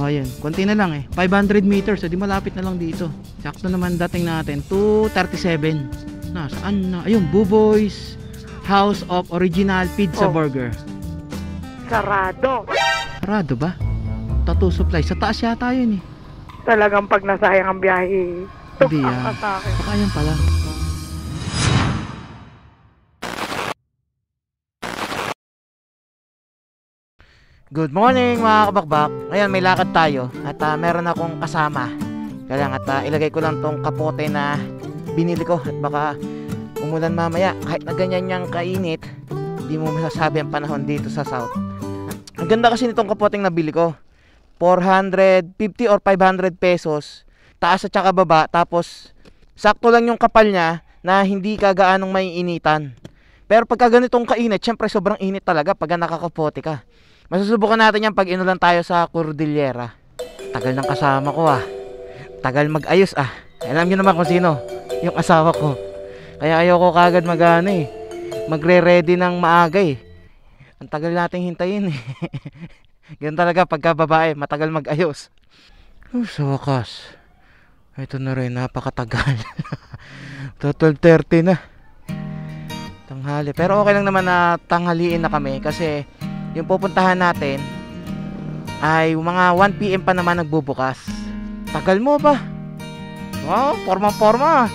Oh, yun. Konti na lang eh. 500 meters. So, di malapit na lang dito. Sakto naman dating natin. 2:37. Saan na? Ayun, Buboy's House of Original Pizza Burger. Sarado. Sarado ba? Tattoo supply. Sa taas yata yun eh. Talagang pag nasayang ang biyahe. Hindi yan. Baka yan pala. Good morning mga kabakbak. Ngayon may lakad tayo at meron akong kasama. Kaya lang at ilagay ko lang tong kapote na binili ko at baka umulan mamaya. Kahit na ganyan niyang kainit, hindi mo masasabi ang panahon dito sa South. Ang ganda kasi nitong kapoteng nabili ko. 450 or 500 pesos. Taas at saka baba. Tapos sakto lang yung kapal niya na hindi ka gaanong maiinitan. Pero pagka ganitong kainit, syempre sobrang init talaga pag nakakapote ka. Masusubukan natin yan pag inulan tayo sa Cordillera. Tagal ng kasama ko Tagal mag-ayos Alam niyo naman kung sino. Yung asawa ko. Kaya ayoko kagad magre-ready ng maaga Ang tagal nating hintayin Ganun talaga pagka babae, matagal mag-ayos. Sa wakas. Ito na rin, napakatagal. 12:30 na. Tanghali. Pero okay lang naman na tanghaliin na kami kasi yung pupuntahan natin ay mga 1 PM pa naman nagbubukas. Tagal mo ba? Wow, forma-forma.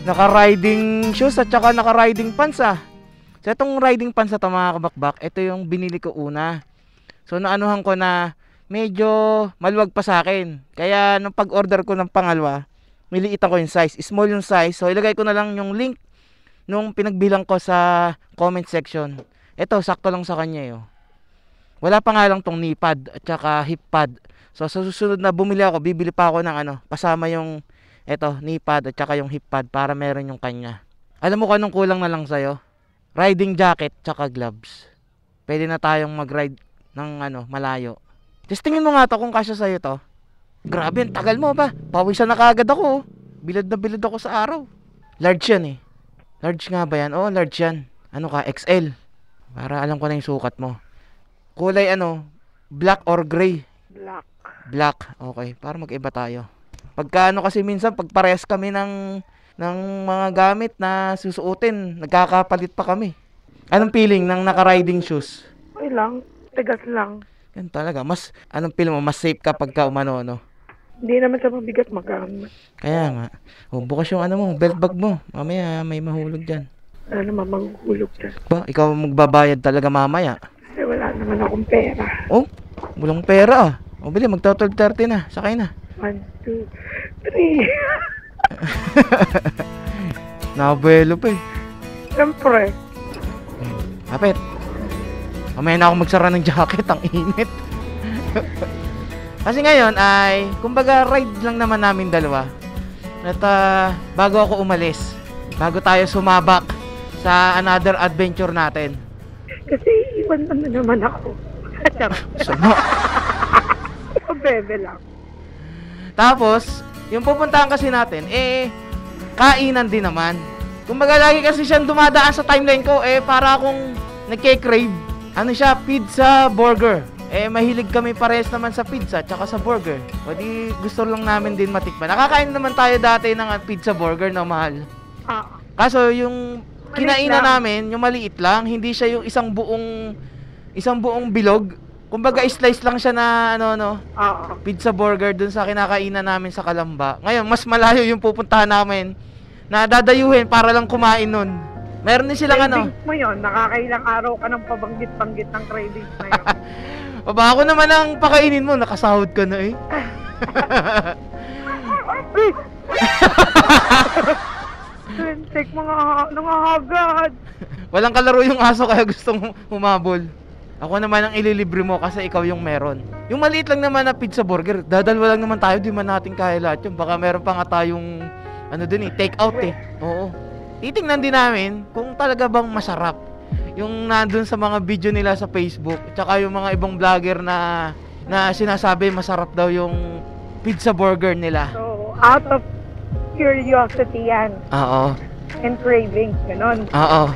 Naka-riding shoes at saka naka-riding pants So itong riding pants na ito mga kabakbak, ito yung binili ko una. So naanuhan ko na medyo maluwag pa sa akin. Kaya nung pag-order ko ng pangalawa, niliitan ko yung size. Small yung size. So ilagay ko na lang yung link nung pinagbilang ko sa comment section. Ito, sakto lang sa kanya Wala pa nga lang tong knee pad at saka hip pad. So sa susunod na bumili ako, bibili pa ako ng pasama yung knee pad at saka yung hip pad para meron yung kanya. Alam mo kung anong kulang na lang sa'yo? Riding jacket tsaka gloves. Pwede na tayong mag-ride ng malayo. Just tingin mo nga to kung kasya sa'yo to. Grabe, ang tagal mo ba? Pawisan na kagad ako Bilad na bilad ako sa araw. Large yan Large nga ba yan? Oo, large yan. Ano ka? XL. Para alam ko na yung sukat mo. Kulay black or gray? Black. Okay, para mag-iba tayo. Pagka kasi minsan pagparehas kami ng mga gamit na susuotin, nagkakapalit pa kami. Anong feeling ng naka-riding shoes? Okay lang, tigas lang. Yan talaga. Anong feeling mo? Mas safe ka pagka umano, Hindi naman sa mabigat magamit. Kaya nga. Bukas yung belt bag mo. Mamaya may mahulog dyan. Wala naman manghulog dyan. Ba, ikaw magbabayad talaga mamaya. Kasi wala naman akong pera. Walang pera bili, magta-12:30 na. Sakay na. 1, 2, 3. Nabuelo pa Siyempre. Kapit. Mamaya na ako magsara ng jacket. Ang init. Kasi ngayon ay, kumbaga ride lang naman namin dalawa. At bago ako umalis, bago tayo sumabak sa another adventure natin. Kasi iwan na naman ako. Sama. Bebe lang. Tapos, yung pupuntahan kasi natin, kainan din naman. Kumbaga lagi kasi siyang dumadaan sa timeline ko, para akong nagke-crave. Pizza burger. Mahilig kami parehas naman sa pizza tsaka sa burger. O di gusto lang namin din matikman. Nakakain naman tayo dati ng pizza burger na mahal. Kaso yung kinainan namin, yung maliit lang, hindi siya yung isang buong bilog. Kumbaga slice lang siya na pizza burger dun sa kinakainan namin sa Kalamba. Ngayon, mas malayo yung pupuntahan namin na dadayuhin para lang kumain nun. Meron din silang cravings mo yun, nakakailang araw ka ng pabanggit-banggit ng cravings na yun. Baba ako naman ang pakainin mo, nakasahod ka na Take mga nangahagad. Walang kalaro yung aso kaya gustong humabol. Ako naman ang ililibre mo kasi ikaw yung meron. Yung maliit lang naman na pizza burger, dadalwa lang naman tayo, di man natin kaya lahat yun. Baka meron pa nga tayong take out Oo. Titingnan din namin kung talaga bang masarap. Yung nandun sa mga video nila sa Facebook, tsaka yung mga ibang vlogger na sinasabi masarap daw yung pizza burger nila. So, out of curiosity yan. Oo. And cravings, ganon. Oo.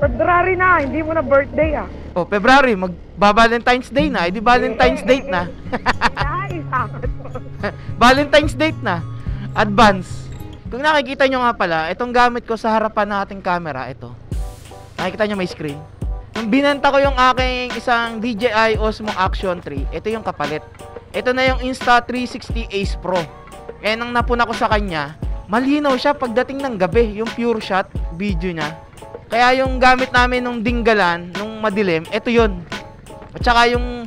February na, hindi mo na birthday February, Valentine's Day na, edi Valentine's date na. Ay, sakot po. Valentine's date na. Advance. Kung nakikita nyo nga pala, itong gamit ko sa harapan ng ating camera, ito. Nakikita nyo may screen. Nung binenta ko yung aking isang DJI Osmo Action 3, ito yung kapalit. Ito na yung Insta360 Ace Pro. Eh, nang napuna ko sa kanya, malinaw siya pagdating ng gabi, yung pure shot video niya. Kaya yung gamit namin nung dinggalan, nung madilim, ito yun. At saka yung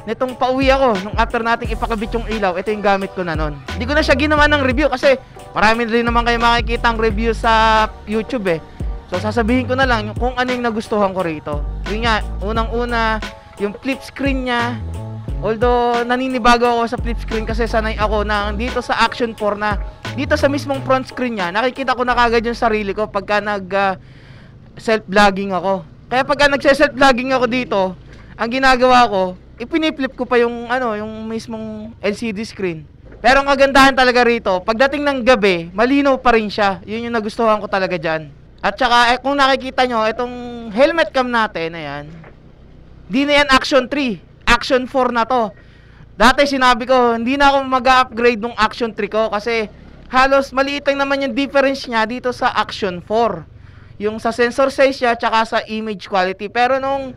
nitong pauwi ako, nung after nating ipakabit yung ilaw, ito yung gamit ko na nun. Hindi ko na siya ginawa ng review kasi marami rin naman kayo makikita ang review sa YouTube eh. So sasabihin ko na lang kung ano yung nagustuhan ko rito. Yun nga, unang-una, yung flip screen niya. Although naninibago ako sa flip screen kasi sanay ako na dito sa Action 4 na dito sa mismong front screen niya, nakikita ko na kagad yung sarili ko pagka self-vlogging ako. Kaya pagka nagse-self-vlogging ako dito, ang ginagawa ko, ipiniflip ko pa yung yung mismong LCD screen. Pero ang kagandahan talaga rito, pagdating ng gabi, malinaw pa rin siya. Yun yung nagustuhan ko talaga dyan. At saka, kung nakikita nyo, itong helmet cam natin, ayan, di na yan Action 3. Action 4 na to. Dati sinabi ko, hindi na ako mag-upgrade ng Action 3 ko kasi halos maliit lang naman yung difference niya dito sa Action 4. Yung sa sensor size niya, tsaka sa image quality. Pero nung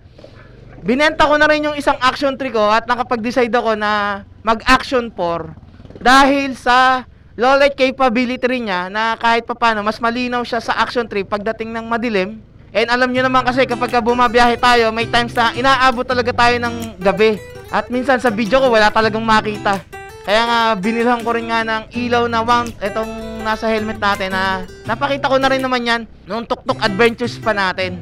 binenta ko na rin yung isang Action 3 ko at nakapag-decide ako na mag-Action 4 dahil sa low light capability rin niya na kahit papano mas malinaw siya sa Action 3 pagdating ng madilim. And alam nyo naman kasi kapag bumabiyahe tayo, may times na inaabot talaga tayo ng gabi. At minsan sa video ko wala talagang makita. Kaya nga binilhan ko rin nga ng ilaw na itong nasa helmet natin na napakita ko na rin naman yan nung Tuk-Tuk Adventures pa natin.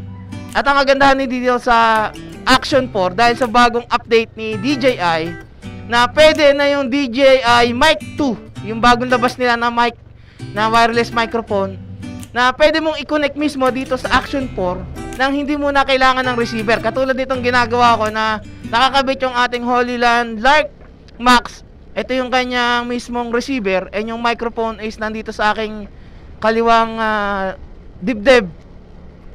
At ang kagandahan ni dito sa Action 4 dahil sa bagong update ni DJI na pwede na yung DJI Mic 2, yung bagong labas nila na mic na wireless microphone na pwede mong i-connect mismo dito sa Action 4 nang hindi mo na kailangan ng receiver. Katulad nitong ginagawa ko na nakakabit yung ating Holyland Lark Max. Ito yung kanyang mismong receiver and yung microphone is nandito sa aking kaliwang dibdib.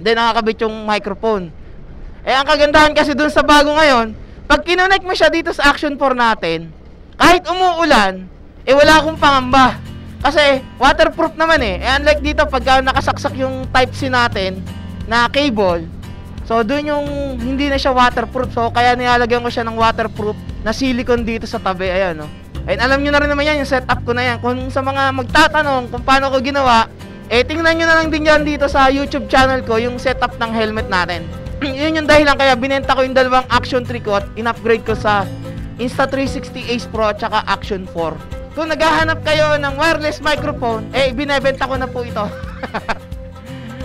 Then nakakabit yung microphone. Eh, ang kagandahan kasi dun sa bago ngayon, pag kinonect mo siya dito sa Action 4 natin, kahit umuulan, eh wala akong pangamba. Kasi waterproof naman eh. Eh, unlike dito, pag nakasaksak yung Type-C natin na cable, so dun yung hindi na siya waterproof. So kaya nilalagyan ko siya ng waterproof na silicone dito sa tabi. Ayan, no? And alam nyo na rin naman yan, yung setup ko na yan. Kung sa mga magtatanong kung paano ko ginawa, eh tingnan nyo na lang din yan dito sa YouTube channel ko, yung setup ng helmet natin. Yun yung dahilan kaya binenta ko yung dalawang Action 3 ko at in-upgrade ko sa Insta360 Ace Pro at saka Action 4. Kung naghahanap kayo ng wireless microphone, eh binebenta ko na po ito.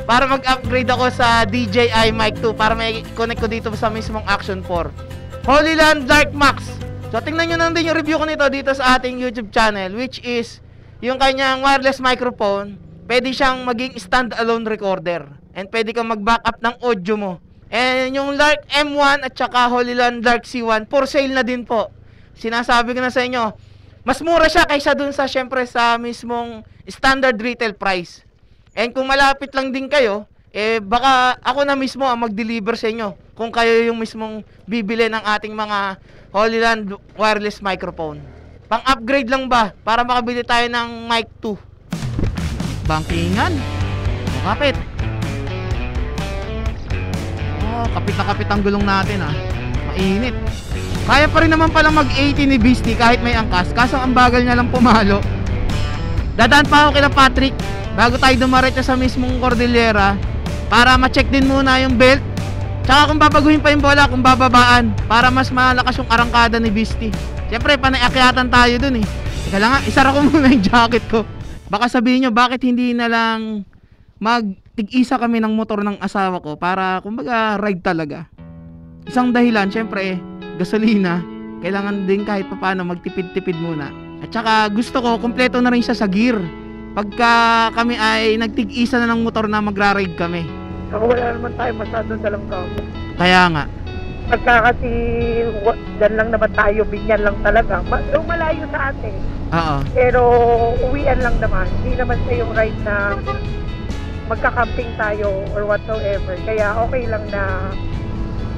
Para mag-upgrade ako sa DJI Mic 2 para may connect ko dito sa mismong Action 4. Holyland Lark Max. So tingnan nyo na din yung review ko nito dito sa ating YouTube channel, which is yung kanyang wireless microphone. Pwede siyang maging stand-alone recorder and pwede kang mag-backup ng audio mo. And yung Lark M1 at saka Holyland Lark C1 for sale na din po. Sinasabi ko na sa inyo, mas mura siya kaysa dun sa syempre sa mismong standard retail price. And kung malapit lang din kayo, eh baka ako na mismo ang mag-deliver sa inyo kung kayo yung mismong bibili ng ating mga Holyland wireless microphone. Pang-upgrade lang ba para makabili tayo ng mic 2? Bangkingan. Kapit. Kapit na kapit ang gulong natin mainit. Kaya pa rin naman palang mag-80 ni Beastie kahit may angkas. Kaso ang bagal niya lang pumalo. Dadaan pa ako kila Patrick bago tayo dumaretso sa mismong Cordillera para ma-check din muna yung belt. Tsaka kung babaguhin pa yung bola, kung bababaan para mas malakas yung arangkada ni Beastie. Siyempre panay-akyatan tayo dun eh. Teka lang nga, isara ko muna yung jacket ko. Baka sabihin nyo bakit hindi na lang tig-isa kami ng motor ng asawa ko para kumbaga ride talaga. Isang dahilan, syempre, gasolina. Kailangan din kahit papaano magtipid-tipid muna. At saka gusto ko, kumpleto na rin siya sa gear. Pagka kami ay nagtig-isa na ng motor na magra-ride kami. Ako wala naman tayo masyadong dalang kamo. Kaya nga. Pagka kasi dan lang naman tayo, binyan lang talaga. Malayo sa atin. Oo. Pero uwian lang naman. Hindi naman sa yung ride na magka-camping tayo or whatsoever. Kaya okay lang na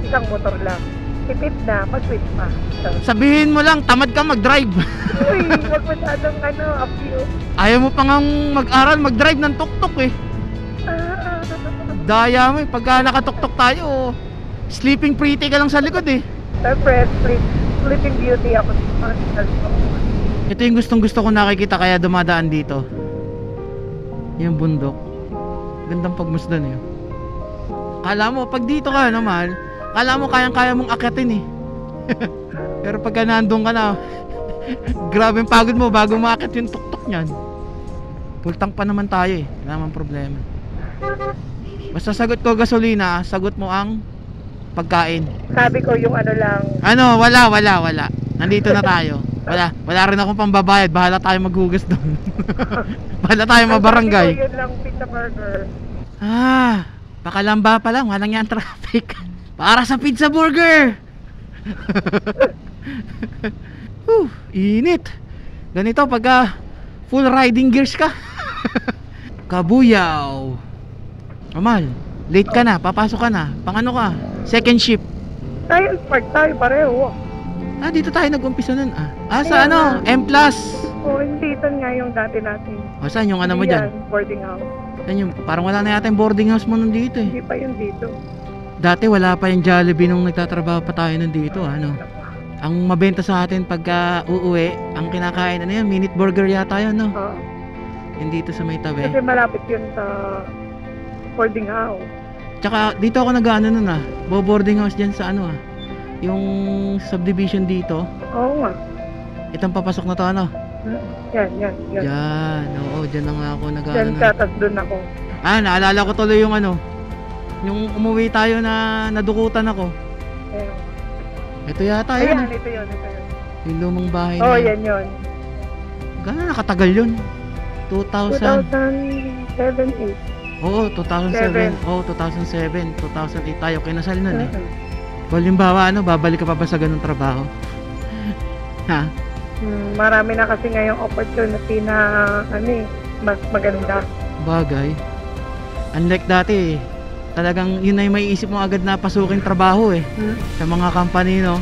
isang motor lang. tipid na, mag-switch pa. So, Sabihin mo lang, tamad ka mag-drive. uy, wag masyadong appeal. Ayaw mo pa ngang mag-aral, mag-drive ng tuk-tuk eh. Daya mo eh, pagka nakatuktok tayo, sleeping pretty ka lang sa likod eh. Siyempre, sleeping beauty ako sa personal ko. Ito yung gustong gusto ko nakikita kaya dumadaan dito. Yung bundok. Gandang pagmasdan eh. Kala mo, pag dito ka naman, kala mo kayang-kaya mong akyatin eh. Pero pagka nandun ka na, grabe yung pagod mo bago maakyat yung tuktok niyan. Full tank pa naman tayo eh. Wala naman problema. Basta sagot ko gasolina, sagot mo ang pagkain. Sabi ko yung ano lang, Ano, wala. Nandito na tayo. Wala rin akong pambabayad. Bahala tayo maghugas doon. Bahala tayo mabarangay. Sabi ko yun lang, pizza burger. Pakalamba pa lang, walang yan traffic. Para sa pizza burger. Init. Ganito pagka full riding gears ka. Kabuyaw. Amal, late ka na, papasok ka na. Pang ano ka? Second shift. Tayo, park tayo pareho. Dito tayo nag-umpisa nun Ayan sa ano? na. M+. Oo, hindi ito nga yung dati natin. Saan yung ano mo dyan? Yan, boarding house. Saan yung, parang wala na yata yung boarding house mo nun dito eh. Hindi pa yun dito. Dati wala pa yung Jollibee nung nagtatrabaho pa tayo nandito, ano. Ang mabenta sa atin pagka uuwi, ang kinakain ano yan, minute burger yata yun, no? Oo. Yung dito sa may tabi. Kasi malapit yun sa boarding house. Tsaka dito ako nag-ano nun boarding house dyan sa ano yung subdivision dito. Oo nga. Itong papasok na to ano? Yan. Yan, oo, dyan na nga ako nag-ano Yan ka, tas doon ako. Naalala ko tuloy yung ano, yung umuwi tayo na nadukutan ako. Ayan. Ito yata Ayan, yun. ito yun. Yung lumang bahay Oo, na yun. yan yun. Gano'n nakatagal yun? 2000? 2007, 8. Oo, 2007. Oo, 2007. 2008 tayo kinasal nun eh. Kung limbawa babalik ka pa ba sa ganung trabaho? Ha? Marami na kasi ngayong opportunity na mas maganda. Bagay. Unlike dati talagang yun na yung maiisip mo agad na pasukin trabaho eh. Sa mga company, no?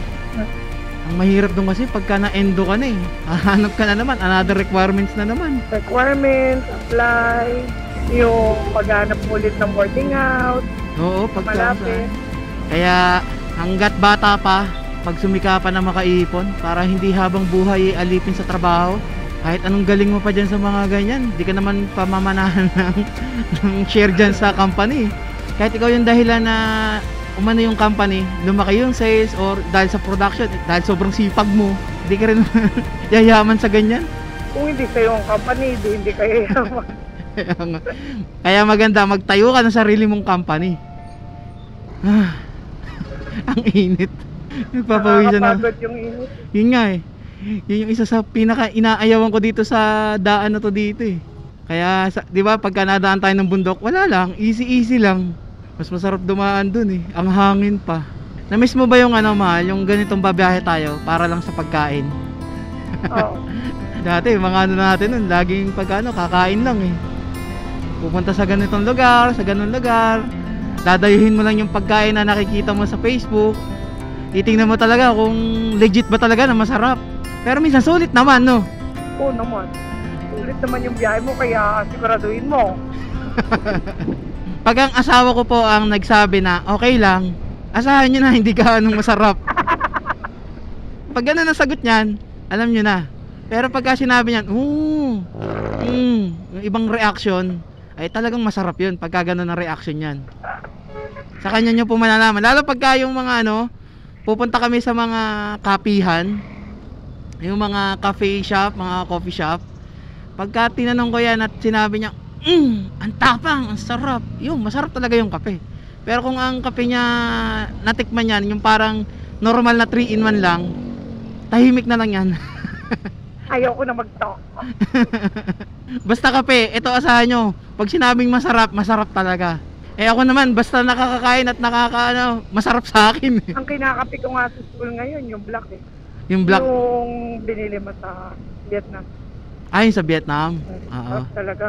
Ang mahirap doon kasi pagka na-endo ka na eh. Hahanap ka na naman, another requirements na naman. Requirements, apply, yung paghanap ulit ng boarding house, Oo, pagka malapit. kaya hanggat bata pa, pag sumikapan na makaipon para hindi habang buhay alipin sa trabaho, kahit anong galing mo pa dyan sa mga ganyan, di ka naman pamamanahan ng share dyan sa company. Kahit ikaw yung dahilan na umano yung company, lumaki yung sales or dahil sa production, dahil sobrang sipag mo, di ka rin yayaman sa ganyan. Kung hindi kayo ang company, hindi kayo yaman. Kaya maganda magtayo ka ng sarili mong company. Ang init. Nagpapawisan na. Nakakapagod yung init. Yun nga eh. Yun yung isa sa pinaka inaayawan ko dito sa daan na to dito eh. Kaya 'di ba pagka nadaan tayo ng bundok, wala lang, easy lang. Mas masarap dumaan dun eh. Ang hangin pa. Na-miss mo ba yung mahal, yung ganitong babiyahe tayo para lang sa pagkain? Oo. Dati mga natin nun, laging kakain lang eh. Pupunta sa ganitong lugar, sa ganung lugar. Dadayuhin mo lang yung pagkain na nakikita mo sa Facebook. Titingnan mo talaga kung legit ba talaga na masarap. Pero minsan sulit naman, no? Oo naman. Ulit naman yung biyahe mo, kaya siguraduhin mo. Pag ang asawa ko po ang nagsabi na okay lang, asahan nyo na hindi ka anong masarap. Pag gano'n ang sagot niyan, alam nyo na. Pero pagka sinabi niyan, yung ibang reaction, ay talagang masarap yun pagka gano'n ang reaction niyan. Sa kanya nyo po malalaman. Lalo pagka yung mga pupunta kami sa mga kapihan, yung mga cafe shop, mga coffee shop. Pagka tinanong ko yan at sinabi niya, ang tapang, ang sarap. Yung masarap talaga yung kape. Pero kung ang kape niya natikman yan, yung parang normal na 3-in-1 lang, tahimik na lang yan. Ayaw ko na mag-talk. Basta kape, ito asahan nyo, pag sinabing masarap, masarap talaga. Eh ako naman, basta nakakakain at masarap sa akin. Ang kinakapi ko nga sa school ngayon, yung black eh. Yung black, Yung binili mo sa Vietnam. ayun sa Vietnam. Oo. Sarap talaga.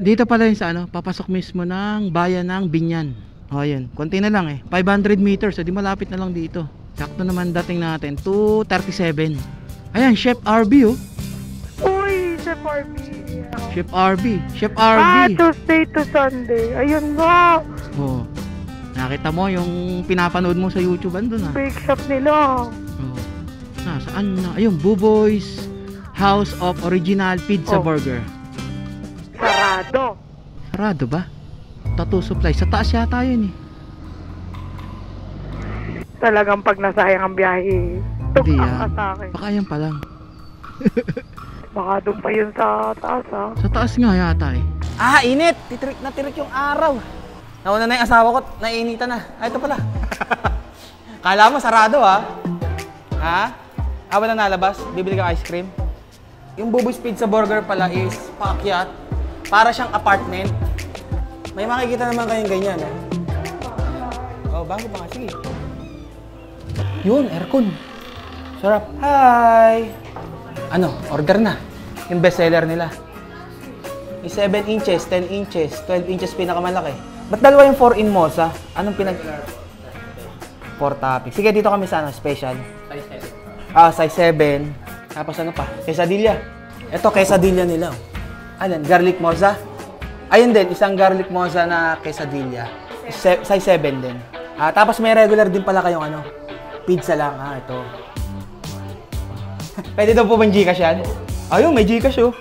Dito pala yung sa papasok mismo ng bayan ng Binyan. O yun, konti na lang eh. 500 meters, di malapit na lang dito. Sakto naman dating natin, 2:37. Ayan, Chef RB oh. Uy, Chef RB. Chef RB. Chef Ah, RB. Tuesday to Sunday. Ayun nga. Oh. Nakita mo yung pinapanood mo sa YouTube andun ah. Bake shop nila. Oh. Nasaan na? Ayun, Buboy's House of Original Pizza Oh. Burger. Sarado. Sarado ba? Tattoo supply. Sa taas yata yun eh. Talagang pag nasayang ang biyahe, Hindi tukak yan. ka sa akin. Baka yan pa lang. Baka doon pa yun sa taas, ha? Sa taas nga yata eh. Ah, init! Titirik na tirik yung araw. Nauna na yung asawa ko, naiinitan na. Ah, ito pala. Kala mo, sarado ha? Ha? Ah, walang nalabas? Bibili ka ice cream? Yung Buboy's Pizza Burger pala is paakyat. Para siyang apartment. May makikita naman kayong ganyan, eh. Oh, bago pa nga. Sige. Yun, aircon. Sarap. Hi! Ano, order na. Yung bestseller nila. Yung 7 inches, 10 inches, 12 inches pinakamalaki. Ba't dalawa yung 4 in Mosa? Anong pinag... 4 toppings. Sige, dito kami sa ano, special. Size 7. Ah, size 7. Tapos ano pa? Quesadilla. Ito, quesadilla nila. Ayan, garlic moza. Ayun din, isang garlic moza na quesadilla. Size 7 din. Ah, tapos may regular din pala kayong ano, pizza lang. Ah, ito. Pwede daw po bang Gcash yan? Ayun, may Gcash oh.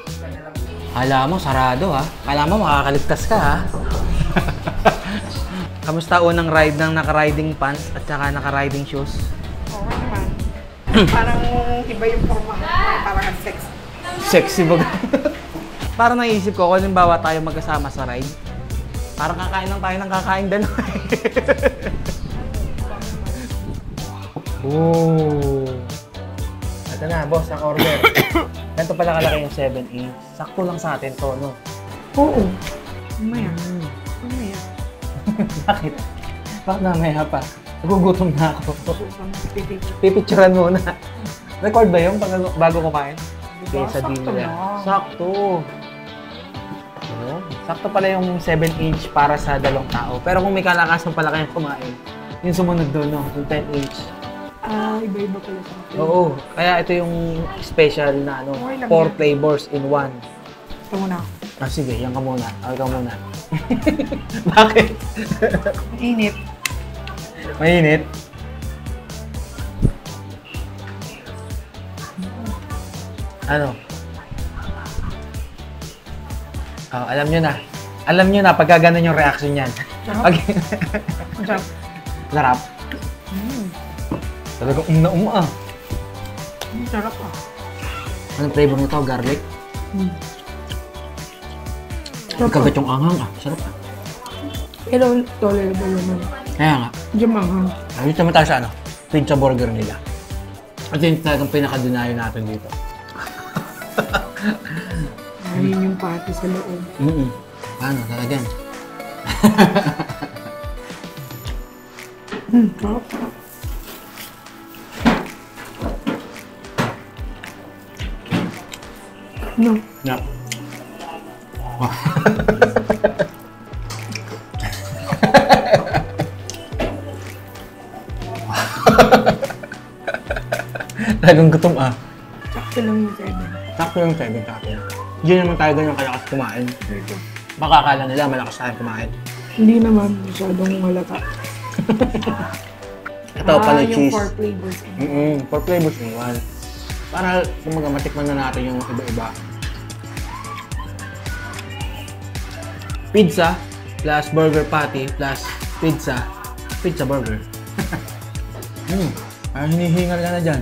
Kala mo, sarado ha. Kala mo, makakaligtas ka ha. Kamusta unang ride ng naka-riding pants at saka naka-riding shoes? Oo naman. Parang iba yung forma. Parang ang sex. Sexy ba? Parang naisip ko, kung halimbawa tayo magkasama sa ride, parang kakain lang tayo ng kakain dalawa. Oh. Ito na, boss, ang order. Ganito pala kalaki yung 7 inch. Sakto lang sa atin to, no? Oo. Mamaya. Mamaya. Bakit? Bakit namaya pa? Nagugutom na ako. Pipicturean muna. Record ba yun bago kumain? Okay, sa sakto dinner. lang. Sakto. Ayun. Sakto pala yung 7 inch para sa 2 tao. Pero kung may kalakasan pala kayong kumain, yung sumunod doon, no? Yung 10 inch. Ah, iba-iba pala sa akin. Oo. Kaya ito yung special na ano, Okay lang 4 yan. flavors in 1. Ito muna ako. Ah, sige, yan ka muna. Ikaw muna. Bakit? Mainit. Mainit? Ano? Oh, alam nyo na. Alam nyo na pagka ganun yung reaction niyan. Sarap. Pag... Ang sarap. Sarap. Talagang ah. Ang sarap ah. Anong flavor nito? Garlic? Kagat yung anghang ah. Sarap ah. Pero tolerable naman. Kaya nga. Diyan manghang. Dito naman tayo sa ano? Pizza burger nila. At yun talagang pinaka-denayo natin dito. Ayun yung pati sa loob. Paano? Talagang. Sarap. No. Yeah. Talagang gutom ah. Sakto lang yung 7. Sakto yung 7 sa akin. Hindi naman tayo ganyan kalakas kumain. Baka akala nila malakas tayo kumain. Hindi naman masyadong malata. Ito pala yung cheese. 4 flavors. 4 flavors in 1. Para kumaga matikman na natin yung iba-iba. Pizza plus burger patty plus pizza. Pizza burger. Parang hinihingal ka na dyan.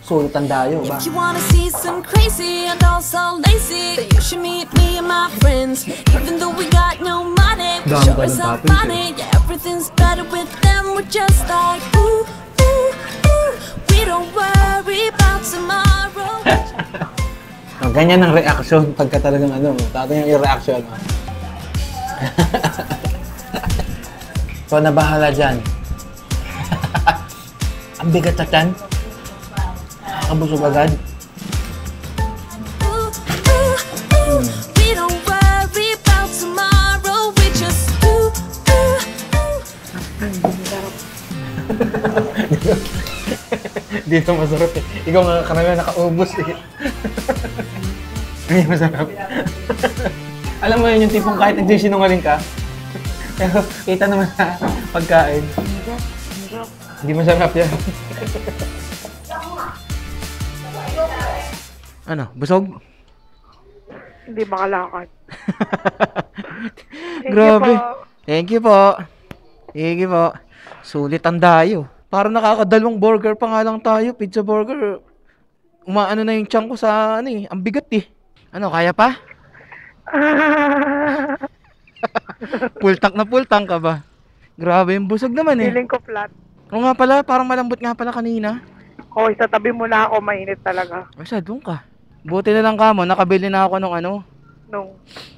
Sulit ang dayo ba? If you wanna see some crazy and also lazy, then you should meet me and my friends. Even though we got no money, we Dami sure pa as ng hell toppings, funny. Yeah, everything's better with them. We're just like ooh, ooh, ooh. We don't worry about tomorrow. Oh, ganyan ang reaction pagka talagang ano, tatay yung reaction. So, nabahala dyan. Ang bigat sa tiyan. Nakakabusog agad. Ooh, ooh, ooh. We don't worry about tomorrow. We just ooh, ooh, ooh. Dito masarap eh. Ikaw nga karamihan nakaubos eh. Hindi masarap. Alam mo yun yung tipong kahit nagsisinungaling ka, pero kita naman sa pagkain. Hindi masarap yan. Ano, busog? Hindi makalakad. Grabe. Thank you po. Thank you po. Sulit ang dayo. Parang nakakadalawang burger pa nga lang tayo. Pizza burger. Umaano na yung tiyan ko sa ano eh. Ang bigat eh. Ano, kaya pa? Full tank ka ba? Grabe yung busog naman eh. Feeling ko flat. Oo nga pala, parang malambot nga pala kanina. Okay, sa tabi mo na ako, mainit talaga. Basta doon ka. Buti na lang ka mo, nakabili na ako nung ano,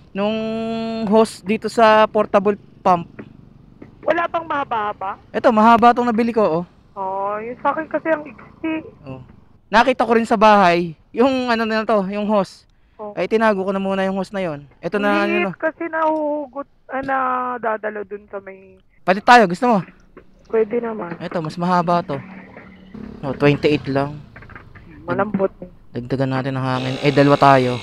nung hose dito sa portable pump. Wala pang mahaba-haba? Ito, mahaba tong nabili ko, oh. Oh, yung sa akin kasi ang iksi. Oh. Nakita ko rin sa bahay, yung ano na to, yung hose. Oh. Ay, tinago ko na muna yung hose na yon. Ito na, ano, Liit kasi nahuhugot, na dadalo dun sa may... palit tayo, gusto mo? Pwede naman. Ito, mas mahaba to. Oh, 28 lang. Malambot. Dagdagan natin ng hangin. Eh, dalawa tayo.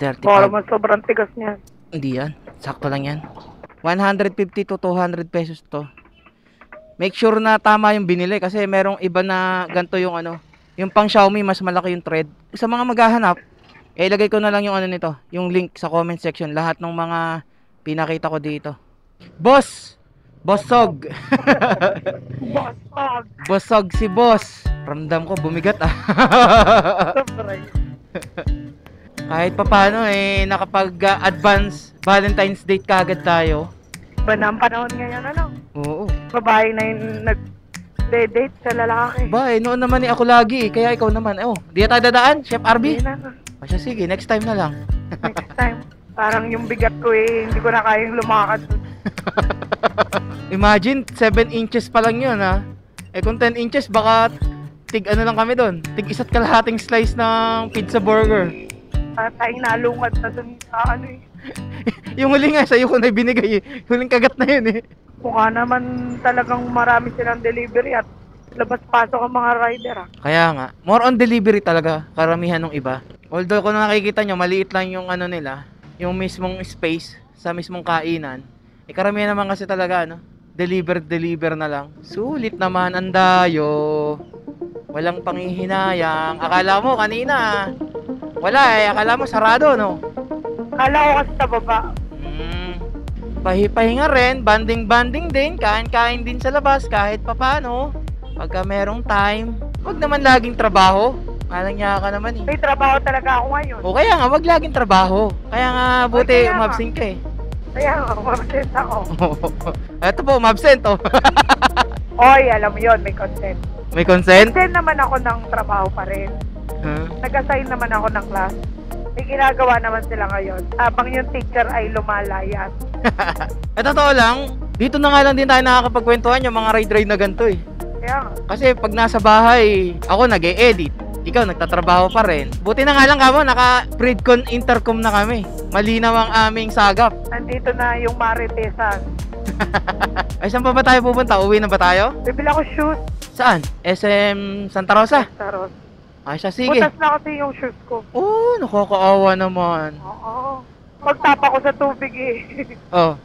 35. Baka mas sobrang tigas niyan. Hindi yan. Sakto lang yan. 150 to 200 pesos to. Make sure na tama yung binili kasi merong iba na ganito yung ano. Yung pang Xiaomi mas malaki yung thread. Sa mga maghahanap, ilagay ko na lang yung ano nito, yung link sa comment section. Lahat ng mga pinakita ko dito. Boss! Bossog! Bosog! Bossog si boss. Ramdam ko bumigat ah. Sobray. Kahit papano eh nakapag-advance Valentine's date kagad tayo. Ba na ang panahon ngayon, ano? Oo. Babae na yung nag-date sa lalaki. Ba, noon naman ako lagi kaya ikaw naman. Oh, di tayo dadaan, Chef RB. Hindi na. O siya, sige, next time na lang. Next time. Parang yung bigat ko hindi ko na kayang lumakad. Imagine, 7 inches pa lang yun ha. Eh kung 10 inches, baka tig ano lang kami doon. Tig isa't kalahating slice ng pizza burger. Tayong nalungad na dun sa ano eh. Yung huli nga, sa'yo ko na binigay eh. Huling kagat na yun eh. Mukha naman talagang marami silang delivery at labas-pasok ang mga rider ah. Kaya nga, more on delivery talaga, karamihan ng iba. Although kung nakikita nyo, maliit lang yung ano nila, yung mismong space sa mismong kainan. Eh karamihan naman kasi talaga ano, deliver na lang. Sulit naman ang dayo. Walang panghihinayang. Akala mo kanina, wala eh, akala mo sarado no? Kala ko kasi sa baba. Pahipahinga rin, banding din, kain-kain din sa labas kahit papano. Pagka merong time, wag naman laging trabaho. Malang niya ka naman eh. May trabaho talaga ako ngayon. O kaya nga, wag laging trabaho. Kaya nga, buti Kaya nga. umabsent ka eh. Kaya nga, consent ako. Eto po, umabsent oh. Oy, alam mo yun, may consent. May consent? Consent naman ako ng trabaho pa rin. Huh? Nag-assign naman ako ng class. May ginagawa naman sila ngayon. Habang yung teacher ay lumalayas. Totoo lang, dito na nga lang din tayo nakakapagkwentuhan yung mga ride-ride na ganito eh. Kaya nga. Kasi pag nasa bahay, ako nag-e-edit. Ikaw nagtatrabaho pa rin. Buti na nga lang kamo, naka-predcon intercom na kami. Malinaw ang aming sagap. Nandito na yung Maritesan. Ay, saan pa ba tayo pupunta? Uwi na ba tayo? Bibili ako shoes. Saan? SM Santa Rosa? Taros. Ay, siya, sige. Butas na kasi yung shoes ko. Oo, nakakaawa naman. Oo. Pagtapa ko sa tubig eh. Oh.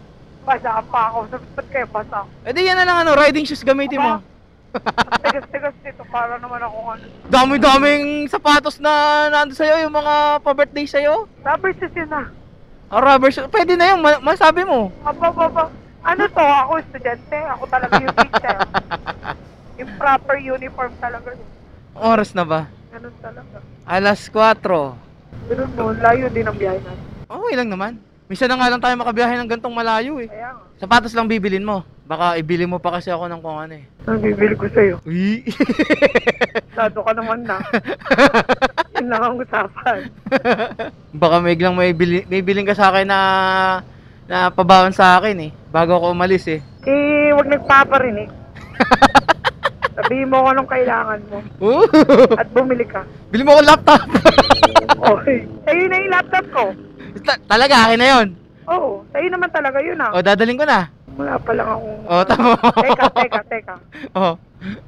Basa pa ako. Ba't kayo basa? E di yan na lang ano, riding shoes gamitin mo. Tigas-tigas dito para naman ako ano. Dami-daming sapatos na nando sa'yo, yung mga pa-birthday sa'yo. Rubber shoes yun ah. Oh, rubber shoes. Pwede na yun, masabi mo. Aba. Ano to? Ako estudyante. Ako talaga yung teacher. Yung proper uniform talaga. Oras na ba? Ganun talaga. Alas 4. Ganun mo, layo din ang biyahe natin. Okay lang naman. Minsan na nga lang tayo makabiyahe ng gantong malayo eh. Kaya nga. Sapatos lang bibilin mo. Baka ibili mo pa kasi ako ng kung ano eh. Ang bibili ko sa'yo. Uy! Sado ka naman na. Yun lang ang usapan. Baka may biling ka sa akin na pabaon sa akin eh. Bago ako umalis eh. Eh, huwag nagpaparinig. Sabihin mo kung anong kailangan mo. At bumili ka. Bili mo akong laptop! Okay. Sa'yo na yung laptop ko. Talaga, akin na yun. Oo. Sa'yo naman talaga yun ah. O, dadaling ko na. Wala pa lang akong... Oh, tama. Teka. Oh.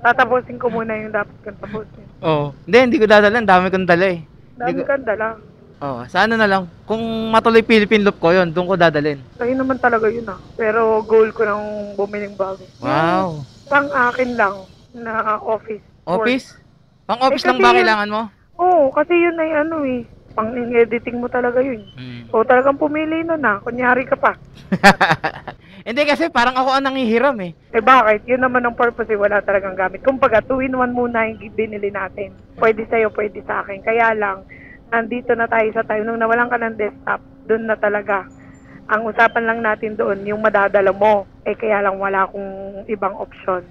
Tatapusin ko muna yung dapat kong tapusin. Oh. Hindi ko dadala. Ang dami kong dala eh. Dami kang dala. Oh, sana na lang. Kung matuloy Philippine Loop ko yun, doon ko dadalhin. Sa'yo naman talaga yun ah. Pero goal ko nang bumiling bago. Wow. Pang akin lang na office. Office? Pang office Eh, lang ba kasi kailangan mo? Oo, kasi yun ay ano eh. Pang editing mo talaga yun. O talagang pumili na na. Kunyari ka pa. Hindi kasi parang ako ang nangihiram eh. Eh bakit? Yun naman ang purpose eh. Wala talagang gamit. Kumbaga, 2-in-1 muna yung binili natin. Pwede sa'yo, pwede sa akin. Kaya lang, nandito na tayo sa time. Nung nawalan ka ng desktop, doon na talaga. Ang usapan lang natin doon, yung madadala mo. Eh kaya lang wala akong ibang option.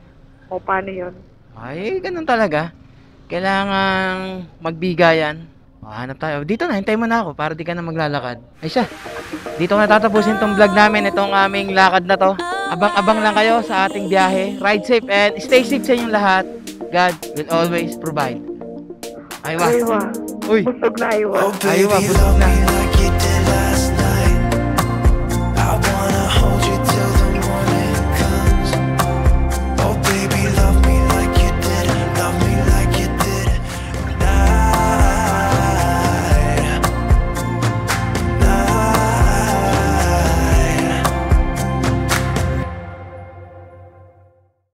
O paano yun? Ay, ganun talaga. Kailangang magbigayan. Hanap tayo. Dito na, hintay mo na ako para di ka na maglalakad. Ay siya. Dito ko na tatapusin tong vlog namin. Itong aming lakad na to. Abang-abang lang kayo sa ating biyahe. Ride safe and stay safe sa inyong lahat. God will always provide. Aywa. Aywa. Uy. Busog na aywa. Aywa, busog na.